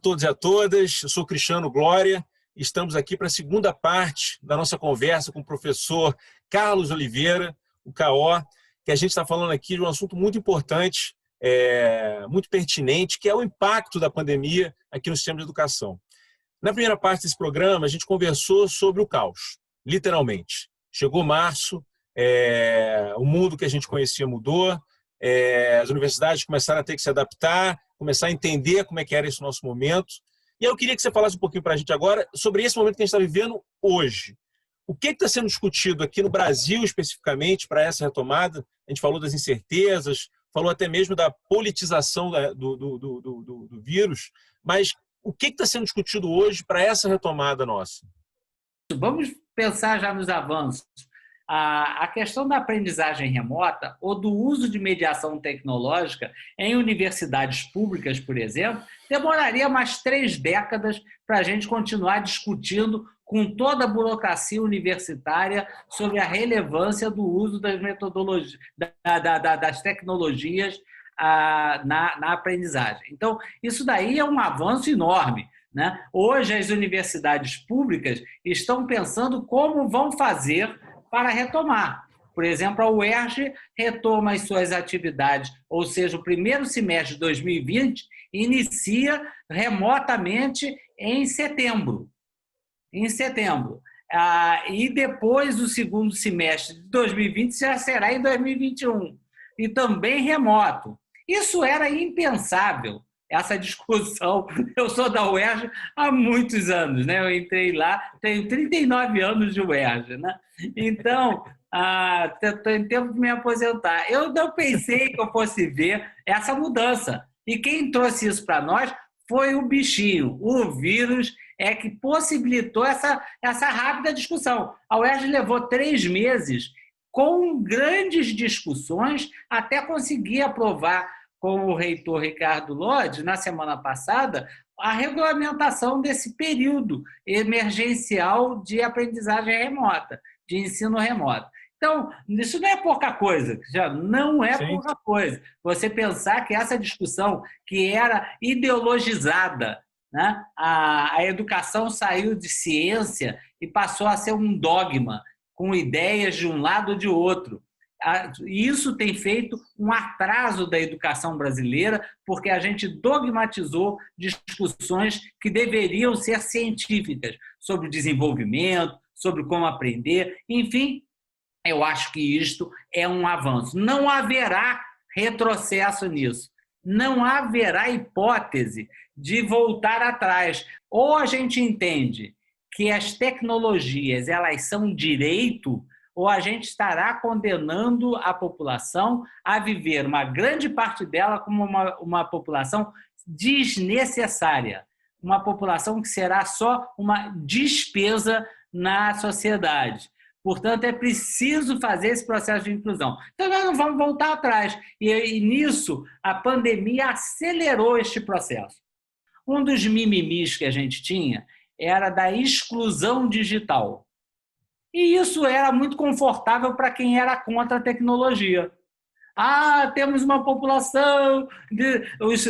todos e a todas, eu sou Cristiano Glória, estamos aqui para a segunda parte da nossa conversa com o professor Carlos Oliveira, o K.O., que a gente está falando aqui de um assunto muito importante, muito pertinente, que é o impacto da pandemia aqui no sistema de educação. Na primeira parte desse programa, a gente conversou sobre o caos, literalmente. Chegou março, o mundo que a gente conhecia mudou, as universidades começaram a ter que se adaptar, começar a entender como é que era esse nosso momento. E eu queria que você falasse um pouquinho para a gente agora sobre esse momento que a gente está vivendo hoje. O que está sendo discutido aqui no Brasil, especificamente, para essa retomada? A gente falou das incertezas, falou até mesmo da politização do vírus, mas o que está sendo discutido hoje para essa retomada nossa? Vamos pensar já nos avanços. A questão da aprendizagem remota ou do uso de mediação tecnológica em universidades públicas, por exemplo, demoraria mais 3 décadas para a gente continuar discutindo com toda a burocracia universitária sobre a relevância do uso das metodologias, das tecnologias na aprendizagem. Então, isso daí é um avanço enorme, né? Hoje, as universidades públicas estão pensando como vão fazer para retomar. Por exemplo, a UERJ retoma as suas atividades, ou seja, o primeiro semestre de 2020 inicia remotamente em setembro. E depois o segundo semestre de 2020 já será em 2021. E também remoto. Isso era impensável, essa discussão. Eu sou da UERJ há muitos anos, né? Eu entrei lá, tenho 39 anos de UERJ, né? Então, estou em tempo de me aposentar. Eu não pensei que eu fosse ver essa mudança. E quem trouxe isso para nós foi o bichinho, o vírus é que possibilitou essa rápida discussão. A UERJ levou 3 meses com grandes discussões até conseguir aprovar com o reitor Ricardo Lodge, na semana passada, a regulamentação desse período emergencial de aprendizagem remota, de ensino remoto. Então, isso não é pouca coisa, já não é Sim. pouca coisa. Você pensar que essa discussão que era ideologizada, né? A educação saiu de ciência e passou a ser um dogma, com ideias de um lado ou de outro. Isso tem feito um atraso da educação brasileira, porque a gente dogmatizou discussões que deveriam ser científicas, sobre desenvolvimento, sobre como aprender, enfim, eu acho que isto é um avanço. Não haverá retrocesso nisso, não haverá hipótese de voltar atrás. Ou a gente entende que as tecnologias elas são direito, ou a gente estará condenando a população a viver, uma grande parte dela, como uma população desnecessária, uma população que será só uma despesa na sociedade. Portanto, é preciso fazer esse processo de inclusão. Então, nós não vamos voltar atrás. E nisso, a pandemia acelerou este processo. Um dos mimimis que a gente tinha era da exclusão digital. E isso era muito confortável para quem era contra a tecnologia. Temos uma população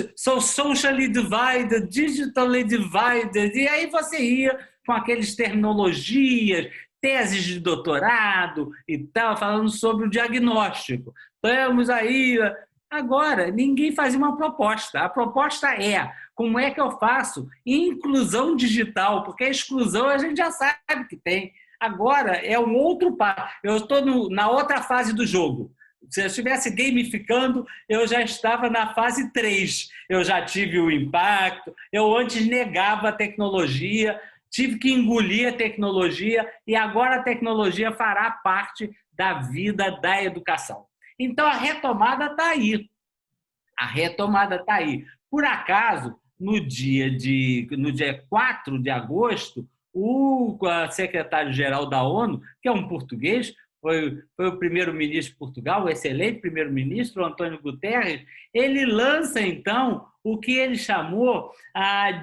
socially divided, digitally divided, e aí você ia com aquelas terminologias, teses de doutorado e tal, falando sobre o diagnóstico. Estamos aí. Agora, ninguém fazia uma proposta. A proposta é, como é que eu faço inclusão digital? Porque a exclusão a gente já sabe que tem. Agora é um outro passo. Eu estou na outra fase do jogo. Se eu estivesse gamificando, eu já estava na fase 3. Eu já tive o impacto, eu antes negava a tecnologia, tive que engolir a tecnologia e agora a tecnologia fará parte da vida da educação. Então, a retomada está aí. A retomada está aí. Por acaso, no dia 4 de agosto, o secretário-geral da ONU, que é um português, foi o primeiro-ministro de Portugal, o excelente primeiro-ministro, António Guterres, ele lança, então, o que ele chamou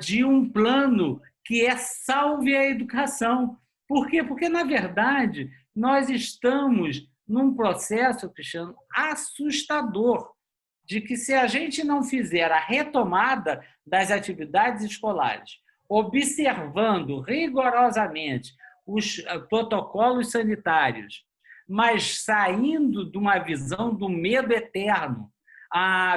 de um plano que é Salve a Educação. Por quê? Porque, na verdade, nós estamos num processo, Cristiano, assustador. de que se a gente não fizer a retomada das atividades escolares, observando rigorosamente os protocolos sanitários, mas saindo de uma visão do medo eterno,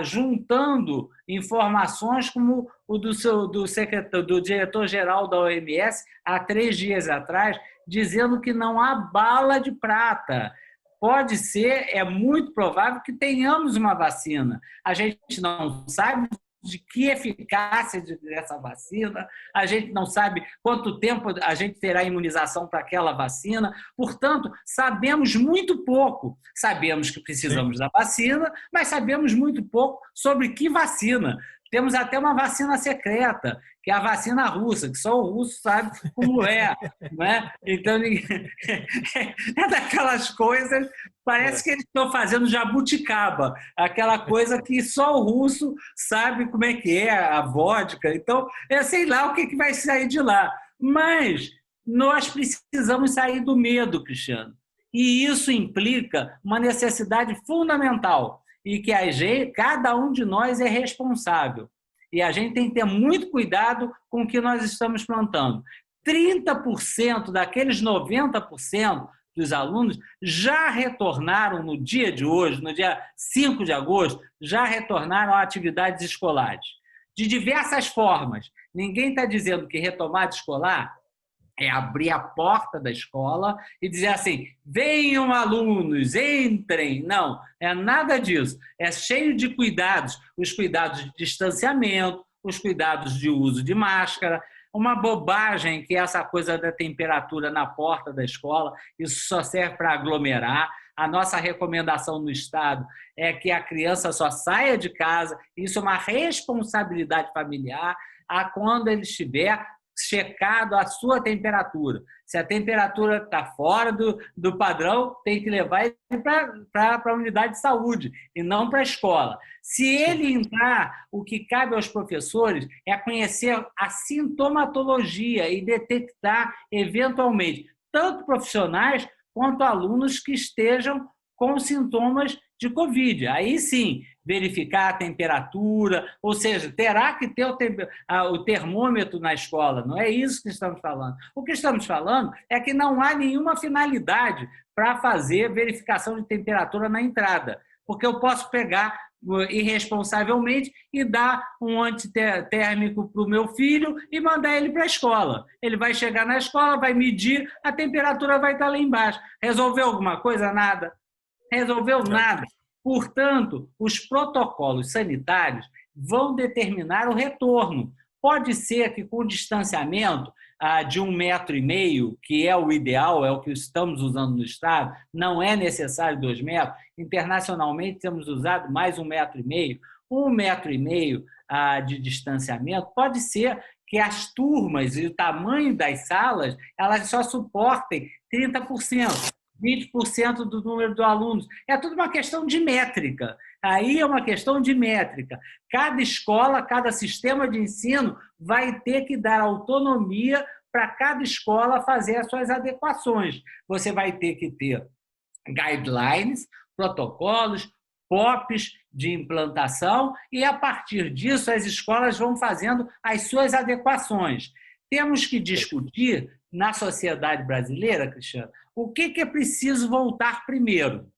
juntando informações como o do diretor-geral da OMS, há 3 dias atrás, dizendo que não há bala de prata. Pode ser, é muito provável que tenhamos uma vacina. A gente não sabe de que eficácia dessa vacina, a gente não sabe quanto tempo a gente terá imunização para aquela vacina, portanto, sabemos muito pouco. Sabemos que precisamos da vacina, mas sabemos muito pouco sobre que vacina. Temos até uma vacina secreta, que é a vacina russa, que só o russo sabe como é. Não é? Então, é daquelas coisas, parece que eles estão fazendo jabuticaba, aquela coisa que só o russo sabe como é que é, a vodka. Então, eu sei lá o que vai sair de lá. Mas nós precisamos sair do medo, Cristiano. E isso implica uma necessidade fundamental, e que cada um de nós é responsável. E a gente tem que ter muito cuidado com o que nós estamos plantando. 30% daqueles 90% dos alunos já retornaram no dia de hoje, no dia 5 de agosto, já retornaram a atividades escolares. De diversas formas. Ninguém está dizendo que retomada escolar é abrir a porta da escola e dizer assim, venham alunos, entrem. Não, é nada disso. É cheio de cuidados, os cuidados de distanciamento, os cuidados de uso de máscara, uma bobagem que é essa coisa da temperatura na porta da escola, isso só serve para aglomerar. A nossa recomendação no Estado é que a criança só saia de casa, isso é uma responsabilidade familiar, quando ele estiver checado a sua temperatura. Se a temperatura está fora do padrão, tem que levar ele para a unidade de saúde e não para a escola. Se ele entrar, o que cabe aos professores é conhecer a sintomatologia e detectar, eventualmente, tanto profissionais quanto alunos que estejam com sintomas de Covid. Aí sim, verificar a temperatura, ou seja, terá que ter o termômetro na escola, não é isso que estamos falando. O que estamos falando é que não há nenhuma finalidade para fazer verificação de temperatura na entrada, porque eu posso pegar irresponsavelmente e dar um antitérmico para o meu filho e mandar ele para a escola. Ele vai chegar na escola, vai medir, a temperatura vai estar lá embaixo. Resolveu alguma coisa? Nada. Resolveu nada. Portanto, os protocolos sanitários vão determinar o retorno. Pode ser que com distanciamento de 1,5 metro, que é o ideal, é o que estamos usando no Estado, não é necessário 2 metros. Internacionalmente, temos usado mais 1,5 metro. 1,5 metro de distanciamento pode ser que as turmas e o tamanho das salas elas só suportem 30%. 20% do número de alunos. É tudo uma questão de métrica. Aí é uma questão de métrica. Cada escola, cada sistema de ensino vai ter que dar autonomia para cada escola fazer as suas adequações. Você vai ter que ter guidelines, protocolos, POPs de implantação e, a partir disso, as escolas vão fazendo as suas adequações. Temos que discutir, na sociedade brasileira, Cristiano, o que é preciso voltar primeiro.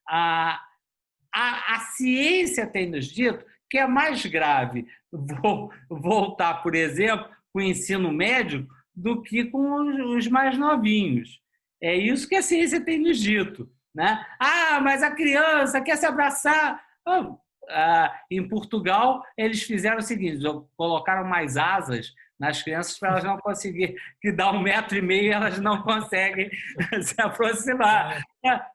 A ciência tem nos dito que é mais grave voltar, por exemplo, com o ensino médio do que com os mais novinhos. É isso que a ciência tem nos dito, né? Mas a criança quer se abraçar. Em Portugal, eles fizeram o seguinte, colocaram mais asas nas crianças para elas não conseguirem, que dá 1,5 metro, elas não conseguem se aproximar.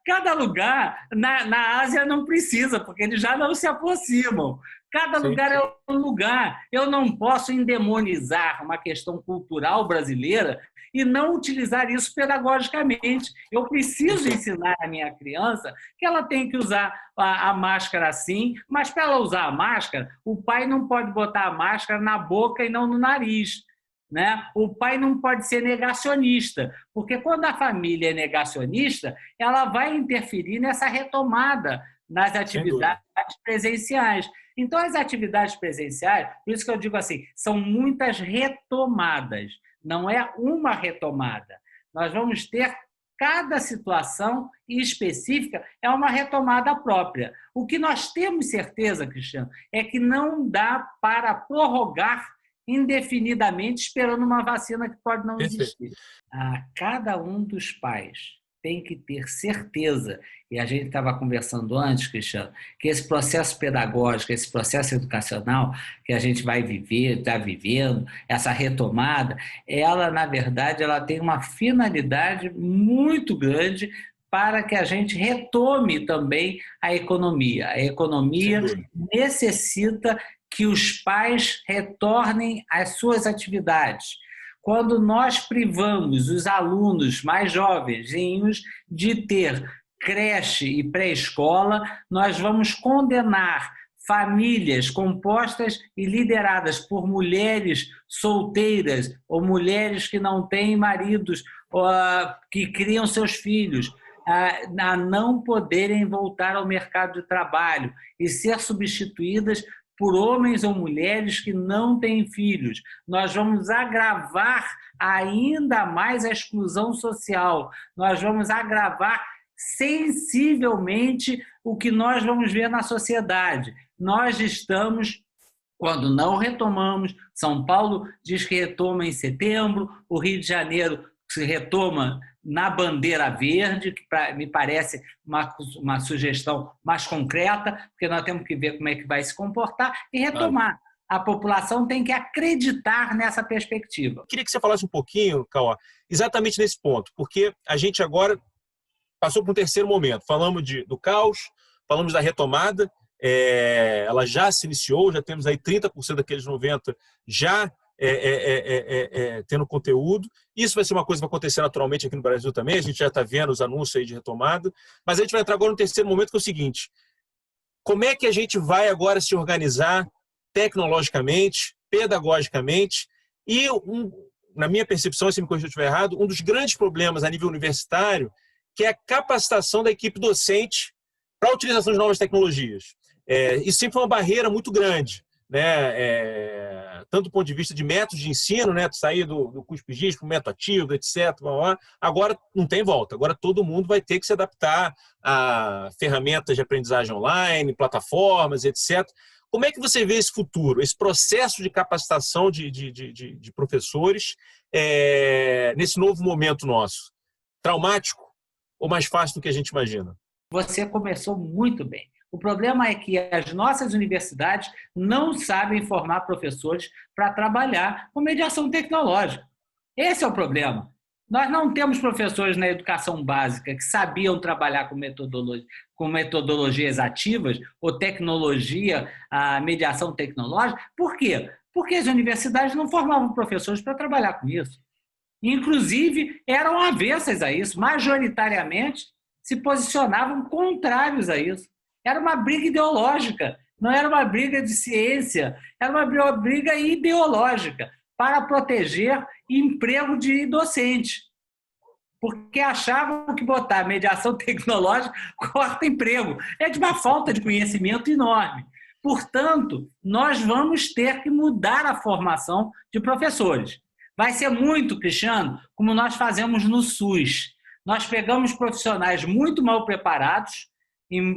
Cada lugar, na Ásia não precisa, porque eles já não se aproximam. Cada lugar é um lugar. Eu não posso endemonizar uma questão cultural brasileira e não utilizar isso pedagogicamente. Eu preciso ensinar a minha criança que ela tem que usar a máscara assim, mas para ela usar a máscara, o pai não pode botar a máscara na boca e não no nariz, né? O pai não pode ser negacionista, porque quando a família é negacionista, ela vai interferir nessa retomada nas atividades presenciais. Então, as atividades presenciais, por isso que eu digo assim, são muitas retomadas, não é uma retomada. Nós vamos ter cada situação específica é uma retomada própria. O que nós temos certeza, Cristiano, é que não dá para prorrogar indefinidamente esperando uma vacina que pode não existir. Cada um dos pais tem que ter certeza, e a gente estava conversando antes, Cristiano, que esse processo pedagógico, esse processo educacional que a gente vai viver, está vivendo, essa retomada, ela, na verdade, ela tem uma finalidade muito grande para que a gente retome também a economia. A economia necessita que os pais retornem às suas atividades. Quando nós privamos os alunos mais jovenzinhos de ter creche e pré-escola, nós vamos condenar famílias compostas e lideradas por mulheres solteiras ou mulheres que não têm maridos, que criam seus filhos, a não poderem voltar ao mercado de trabalho e ser substituídas por homens ou mulheres que não têm filhos. Nós vamos agravar ainda mais a exclusão social. Nós vamos agravar sensivelmente o que nós vamos ver na sociedade. Nós estamos, quando não retomamos, São Paulo diz que retoma em setembro, o Rio de Janeiro se retoma na bandeira verde, que me parece uma sugestão mais concreta, porque nós temos que ver como é que vai se comportar e retomar. A população tem que acreditar nessa perspectiva. Queria que você falasse um pouquinho, Cauã, exatamente nesse ponto, porque a gente agora passou por um terceiro momento. Falamos do caos, falamos da retomada, ela já se iniciou, já temos aí 30% daqueles 90% já tendo conteúdo. Isso vai ser uma coisa que vai acontecer naturalmente aqui no Brasil também, a gente já está vendo os anúncios aí de retomada, mas a gente vai entrar agora no terceiro momento, que é o seguinte: como é que a gente vai agora se organizar tecnologicamente, pedagogicamente, e na minha percepção, se me corrija se eu estiver errado, um dos grandes problemas a nível universitário, que é a capacitação da equipe docente para a utilização de novas tecnologias. Isso sempre foi uma barreira muito grande, né? Tanto do ponto de vista de métodos de ensino, né? Sair do cuspigis para o método ativo, etc. Agora não tem volta. Agora todo mundo vai ter que se adaptar a ferramentas de aprendizagem online, plataformas, etc. Como é que você vê esse futuro, esse processo de capacitação de professores nesse novo momento nosso? Traumático ou mais fácil do que a gente imagina? Você começou muito bem. O problema é que as nossas universidades não sabem formar professores para trabalhar com mediação tecnológica. Esse é o problema. Nós não temos professores na educação básica que sabiam trabalhar com metodologias ativas ou tecnologia, a mediação tecnológica. Por quê? Porque as universidades não formavam professores para trabalhar com isso. Inclusive, eram avessas a isso, majoritariamente se posicionavam contrários a isso. Era uma briga ideológica, não era uma briga de ciência, era uma briga ideológica para proteger emprego de docente. Porque achavam que botar mediação tecnológica corta emprego. É de uma falta de conhecimento enorme. Portanto, nós vamos ter que mudar a formação de professores. Vai ser muito, Cristiano, como nós fazemos no SUS. Nós pegamos profissionais muito mal preparados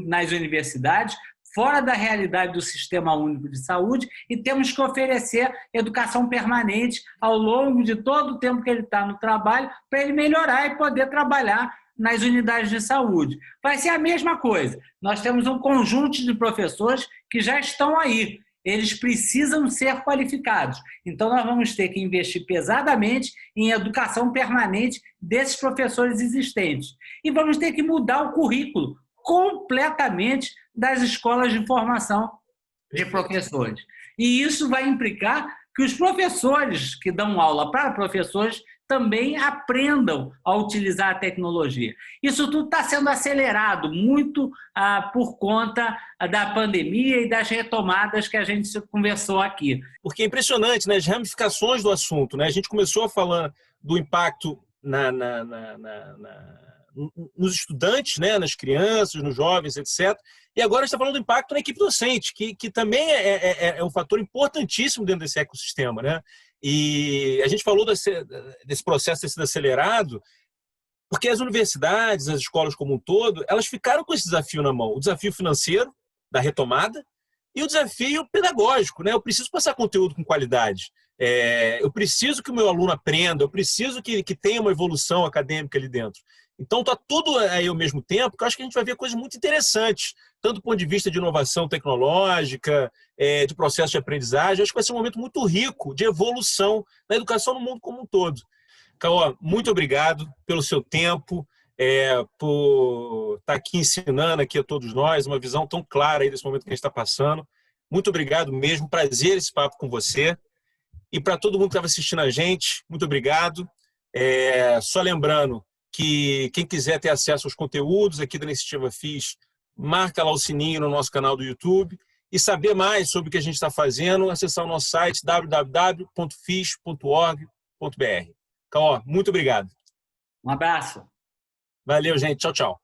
nas universidades, fora da realidade do Sistema Único de Saúde, e temos que oferecer educação permanente ao longo de todo o tempo que ele está no trabalho, para ele melhorar e poder trabalhar nas unidades de saúde. Vai ser a mesma coisa. Nós temos um conjunto de professores que já estão aí. Eles precisam ser qualificados. Então, nós vamos ter que investir pesadamente em educação permanente desses professores existentes. E vamos ter que mudar o currículo completamente das escolas de formação de professores. E isso vai implicar que os professores que dão aula para professores também aprendam a utilizar a tecnologia. Isso tudo está sendo acelerado muito por conta da pandemia e das retomadas que a gente conversou aqui. Porque é impressionante, né, as ramificações do assunto, né? A gente começou falando do impacto nos estudantes, né, nas crianças, nos jovens, etc. E agora a gente está falando do impacto na equipe docente, que também é um fator importantíssimo dentro desse ecossistema, né? E a gente falou desse processo ter sido acelerado, porque as universidades, as escolas como um todo, elas ficaram com esse desafio na mão. O desafio financeiro, da retomada, e o desafio pedagógico, né? Eu preciso passar conteúdo com qualidade. Eu preciso que o meu aluno aprenda, eu preciso que tenha uma evolução acadêmica ali dentro. Então, está tudo aí ao mesmo tempo, que eu acho que a gente vai ver coisas muito interessantes, tanto do ponto de vista de inovação tecnológica, de processo de aprendizagem. Eu acho que vai ser um momento muito rico de evolução na educação no mundo como um todo. Caó, muito obrigado pelo seu tempo, por estar aqui ensinando aqui a todos nós, uma visão tão clara aí desse momento que a gente está passando. Muito obrigado mesmo, prazer esse papo com você. E para todo mundo que estava assistindo a gente, muito obrigado. Só lembrando que quem quiser ter acesso aos conteúdos aqui da Iniciativa FIS, marca lá o sininho no nosso canal do YouTube e saber mais sobre o que a gente está fazendo, acessar o nosso site www.fis.org.br. Caó, muito obrigado. Um abraço. Valeu, gente. Tchau, tchau.